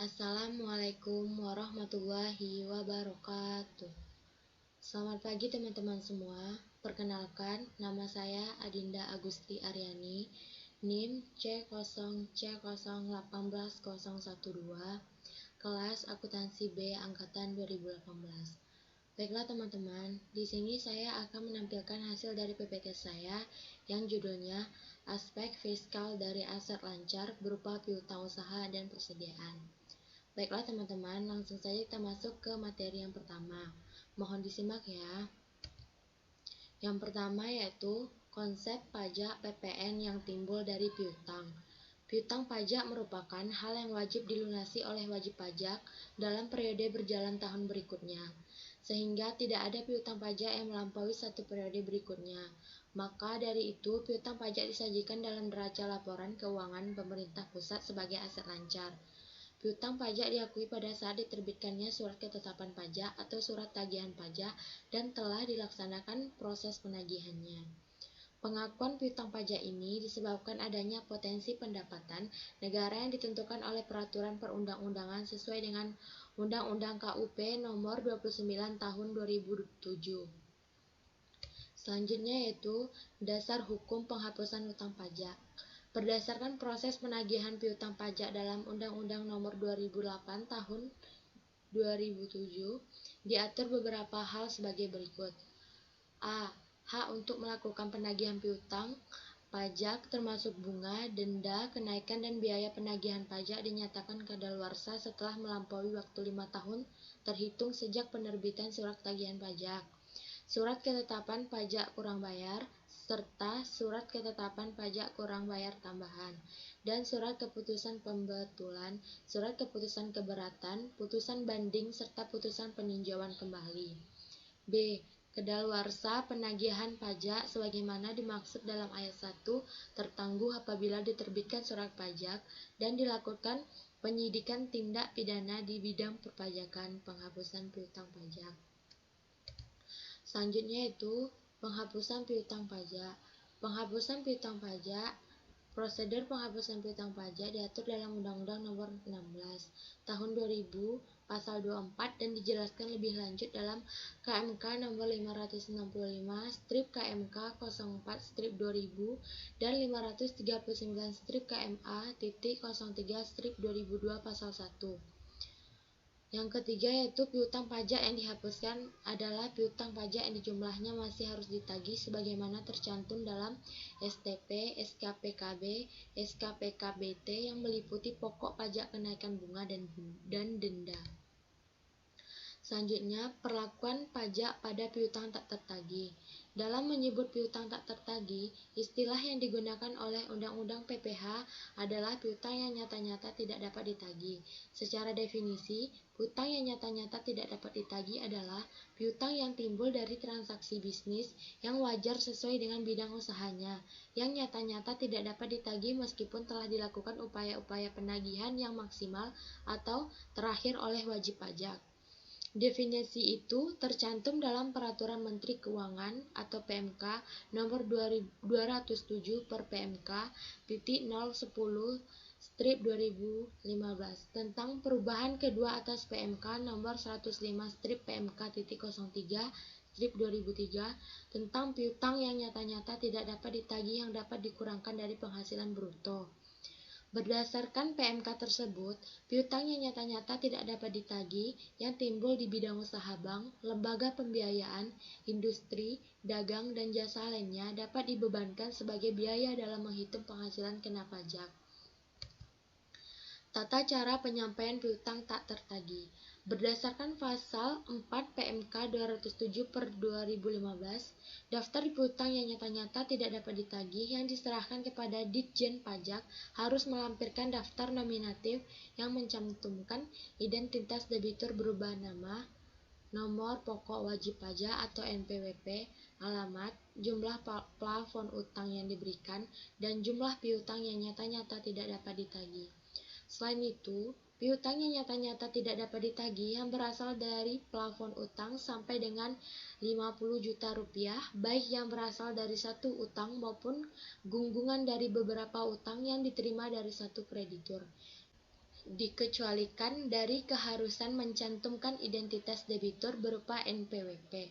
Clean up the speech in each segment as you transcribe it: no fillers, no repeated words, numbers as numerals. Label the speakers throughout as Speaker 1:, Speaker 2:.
Speaker 1: Assalamualaikum warahmatullahi wabarakatuh. Selamat pagi teman-teman semua. Perkenalkan, nama saya Adinda Agusti Aryani, NIM C0C0181012, kelas akuntansi B angkatan 2018. Baiklah teman-teman, di sini saya akan menampilkan hasil dari PPT saya yang judulnya Aspek Fiskal dari Aset Lancar berupa piutang usaha dan persediaan. Baiklah teman-teman, langsung saja kita masuk ke materi yang pertama. Mohon disimak ya. Yang pertama yaitu konsep pajak PPN yang timbul dari piutang. Piutang pajak merupakan hal yang wajib dilunasi oleh wajib pajak dalam periode berjalan tahun berikutnya, sehingga tidak ada piutang pajak yang melampaui satu periode berikutnya. Maka dari itu, piutang pajak disajikan dalam neraca laporan keuangan pemerintah pusat sebagai aset lancar. Piutang pajak diakui pada saat diterbitkannya surat ketetapan pajak atau surat tagihan pajak dan telah dilaksanakan proses penagihannya. Pengakuan piutang pajak ini disebabkan adanya potensi pendapatan negara yang ditentukan oleh peraturan perundang-undangan sesuai dengan Undang-Undang KUP nomor 29 tahun 2007. Selanjutnya yaitu dasar hukum penghapusan hutang pajak. Berdasarkan proses penagihan piutang pajak dalam Undang-Undang Nomor 2008 Tahun 2007, diatur beberapa hal sebagai berikut. A. Hak untuk melakukan penagihan piutang pajak termasuk bunga, denda, kenaikan dan biaya penagihan pajak dinyatakan kadaluarsa setelah melampaui waktu 5 tahun terhitung sejak penerbitan surat tagihan pajak, surat ketetapan pajak kurang bayar, serta surat ketetapan pajak kurang bayar tambahan, dan surat keputusan pembetulan, surat keputusan keberatan, putusan banding, serta putusan peninjauan kembali. B. Kedaluarsa penagihan pajak sebagaimana dimaksud dalam ayat 1 tertangguh apabila diterbitkan surat pajak dan dilakukan penyidikan tindak pidana di bidang perpajakan penghapusan piutang pajak. Selanjutnya yaitu penghapusan piutang pajak. Penghapusan piutang pajak. Prosedur penghapusan piutang pajak diatur dalam Undang-Undang Nomor 16 Tahun 2000 Pasal 24 dan dijelaskan lebih lanjut dalam KMK Nomor 565 Strip KMK 04 Strip 2000 dan 539 Strip KMA titik 03 Strip 2002 Pasal 1. Yang ketiga yaitu piutang pajak yang dihapuskan adalah piutang pajak yang jumlahnya masih harus ditagih sebagaimana tercantum dalam STP, SKPKB, SKPKBT yang meliputi pokok pajak kenaikan bunga dan denda. Selanjutnya, perlakuan pajak pada piutang tak tertagih. Dalam menyebut piutang tak tertagih, istilah yang digunakan oleh Undang-Undang PPH adalah piutang yang nyata-nyata tidak dapat ditagih. Secara definisi, piutang yang nyata-nyata tidak dapat ditagih adalah piutang yang timbul dari transaksi bisnis yang wajar sesuai dengan bidang usahanya, yang nyata-nyata tidak dapat ditagih meskipun telah dilakukan upaya-upaya penagihan yang maksimal atau terakhir oleh wajib pajak. Definisi itu tercantum dalam Peraturan Menteri Keuangan atau PMK Nomor 207 per PMK titik 010 strip 2015 tentang perubahan kedua atas PMK Nomor 105 strip PMK titik 03 strip 2003 tentang piutang yang nyata-nyata tidak dapat ditagih yang dapat dikurangkan dari penghasilan bruto. Berdasarkan PMK tersebut, piutang yang nyata-nyata tidak dapat ditagih yang timbul di bidang usaha bank, lembaga pembiayaan, industri, dagang, dan jasa lainnya dapat dibebankan sebagai biaya dalam menghitung penghasilan kena pajak. Tata cara penyampaian piutang tak tertagih. Berdasarkan pasal 4 PMK 207 per 2015, daftar piutang yang nyata-nyata tidak dapat ditagih yang diserahkan kepada Ditjen Pajak harus melampirkan daftar nominatif yang mencantumkan identitas debitur berupa nama, nomor pokok wajib pajak atau NPWP, alamat, jumlah plafon utang yang diberikan, dan jumlah piutang yang nyata-nyata tidak dapat ditagih. Selain itu, piutang yang nyata-nyata tidak dapat ditagih yang berasal dari plafon utang sampai dengan 50 juta rupiah, baik yang berasal dari satu utang maupun gunggungan dari beberapa utang yang diterima dari satu kreditur. dikecualikan dari keharusan mencantumkan identitas debitur berupa NPWP.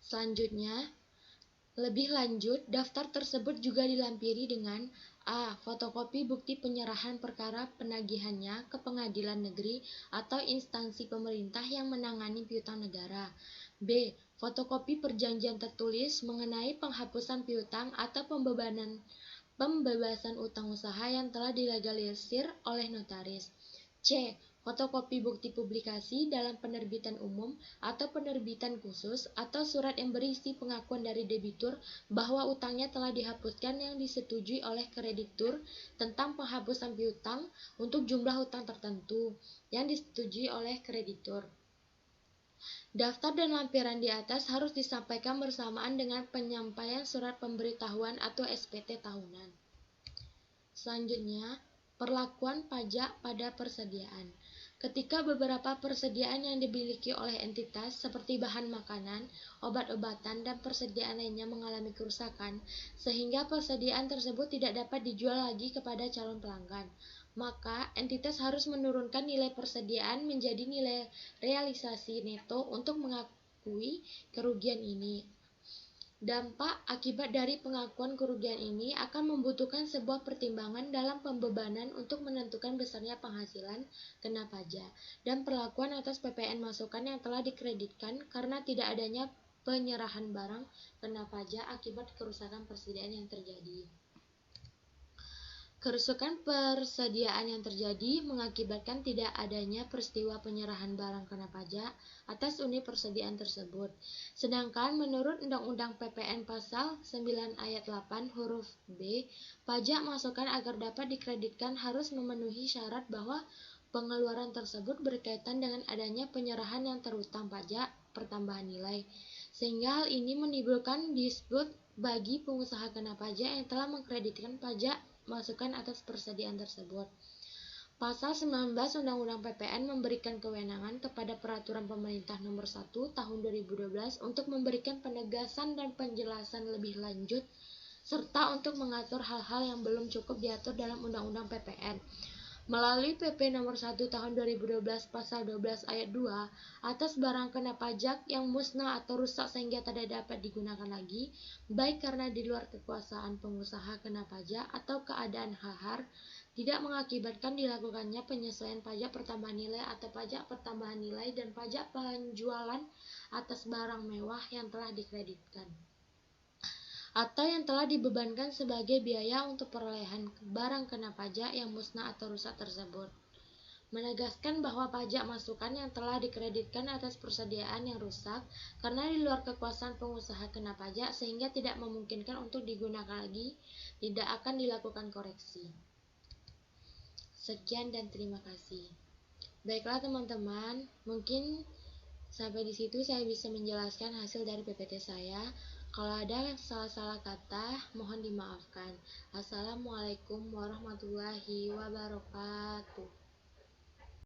Speaker 1: Selanjutnya, lebih lanjut, daftar tersebut juga dilampiri dengan A. Fotokopi bukti penyerahan perkara penagihannya ke pengadilan negeri atau instansi pemerintah yang menangani piutang negara. B. Fotokopi perjanjian tertulis mengenai penghapusan piutang atau pembebasan utang usaha yang telah dilegalisir oleh notaris. C. Fotokopi bukti publikasi dalam penerbitan umum atau penerbitan khusus atau surat yang berisi pengakuan dari debitur bahwa utangnya telah dihapuskan yang disetujui oleh kreditur tentang penghapusan piutang untuk jumlah utang tertentu yang disetujui oleh kreditur. Daftar dan lampiran di atas harus disampaikan bersamaan dengan penyampaian surat pemberitahuan atau SPT tahunan. Selanjutnya, perlakuan pajak pada persediaan. Ketika beberapa persediaan yang dimiliki oleh entitas seperti bahan makanan, obat-obatan, dan persediaan lainnya mengalami kerusakan, sehingga persediaan tersebut tidak dapat dijual lagi kepada calon pelanggan, maka entitas harus menurunkan nilai persediaan menjadi nilai realisasi neto untuk mengakui kerugian ini. Dampak akibat dari pengakuan kerugian ini akan membutuhkan sebuah pertimbangan dalam pembebanan untuk menentukan besarnya penghasilan kena pajak dan perlakuan atas PPN masukan yang telah dikreditkan karena tidak adanya penyerahan barang kena pajak akibat kerusakan persediaan yang terjadi. Kerusakan persediaan yang terjadi mengakibatkan tidak adanya peristiwa penyerahan barang kena pajak atas unit persediaan tersebut. Sedangkan menurut Undang-Undang PPN Pasal 9 Ayat 8 huruf B, pajak masukan agar dapat dikreditkan harus memenuhi syarat bahwa pengeluaran tersebut berkaitan dengan adanya penyerahan yang terutang pajak pertambahan nilai, sehingga hal ini menimbulkan dispute bagi pengusaha kena pajak yang telah mengkreditkan pajak masukan atas persediaan tersebut. Pasal 19 Undang-Undang PPN memberikan kewenangan kepada Peraturan Pemerintah Nomor 1 Tahun 2012 untuk memberikan penegasan dan penjelasan lebih lanjut serta untuk mengatur hal-hal yang belum cukup diatur dalam Undang-Undang PPN. Melalui PP Nomor 1 Tahun 2012 Pasal 12 Ayat 2 atas barang kena pajak yang musnah atau rusak sehingga tidak dapat digunakan lagi, baik karena di luar kekuasaan pengusaha kena pajak atau keadaan hal-hal, tidak mengakibatkan dilakukannya penyesuaian pajak pertambahan nilai atau pajak pertambahan nilai dan pajak penjualan atas barang mewah yang telah dikreditkan atau yang telah dibebankan sebagai biaya untuk perolehan barang kena pajak yang musnah atau rusak tersebut. Menegaskan bahwa pajak masukan yang telah dikreditkan atas persediaan yang rusak karena di luar kekuasaan pengusaha kena pajak sehingga tidak memungkinkan untuk digunakan lagi, tidak akan dilakukan koreksi. Sekian dan terima kasih. Baiklah teman-teman, mungkin sampai di situ saya bisa menjelaskan hasil dari PPT saya. Kalau ada salah-salah kata, mohon dimaafkan. Assalamualaikum warahmatullahi wabarakatuh.